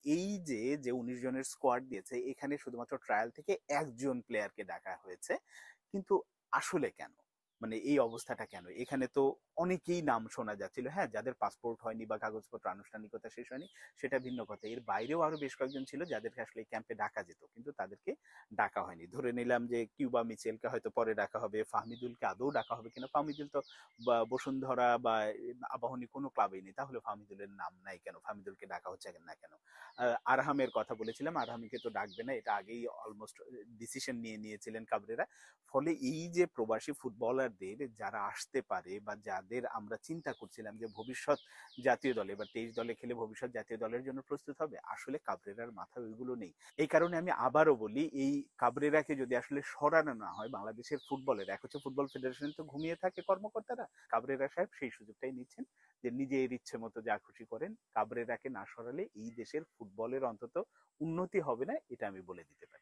এই যে যে 19 জনের স্কোয়াড দিয়েছে, এখানে শুধুমাত্র ট্রায়াল থেকে একজন প্লেয়ারকে ডাকা হয়েছে। কিন্তু আসলে কেন, মানে এই অবস্থাটা কেন? এখানে তো অনেকেই নাম শোনা যাচ্ছিল, হ্যাঁ, যাদের পাসপোর্ট হয়নি বা কাগজপত্র আনুষ্ঠানিকতা শেষ হয়নি সেটা ভিন্ন কথা। এর বাইরেও আরো বেশ কয়েকজন ছিল যাদেরকে আসলে ক্যাম্পে ডাকা যেত, কিন্তু তাদেরকে ডাকা হয়নি। ধরে নিলাম যে কিউবা মিচেলকে হয়তো পরে ডাকা হবে, ফাহমিদুলকে আদৌ ডাকা হবে কিনা। ফাহমিদুল তো বসুন্ধরা বা আবাহনী কোনো ক্লাবেই নেই, তাহলে ফাহমিদুলের নাম নাই কেন, ফাহমিদুলকে ডাকা হচ্ছে না কেন? আরহামের কথা বলেছিলাম, আরহামকে তো ডাকবে না, এটা আগেই অলমোস্ট ডিসিশন নিয়ে নিয়েছিলেন কাবরেরা। ফলে এই যে প্রবাসী ফুটবলারদের যারা আসতে পারে বা যাদের আমরা চিন্তা করছিলাম যে ভবিষ্যৎ জাতীয় দলে বা 23 দলে খেলে ভবিষ্যৎ জাতীয় দলের জন্য প্রস্তুত হবে, আসলে কাবরেরার মাথায় ওইগুলো নেই। এই কারণে আমি আবারও বলি, এই কাবরেরাকে যদি আসলে সরানো না হয় বাংলাদেশের ফুটবলের, এক হচ্ছে ফুটবল ফেডারেশন তো ঘুমিয়ে থাকে কর্মকর্তারা, কাবরেরা সাহেব সেই সুযোগটাই নিচ্ছেন যে নিজের ইচ্ছে মতো যা খুশি করেন। কাবরেরাকে না সরালে এই দেশের ফুটবলের অন্তত উন্নতি হবে না, এটা আমি বলে দিতে পারি।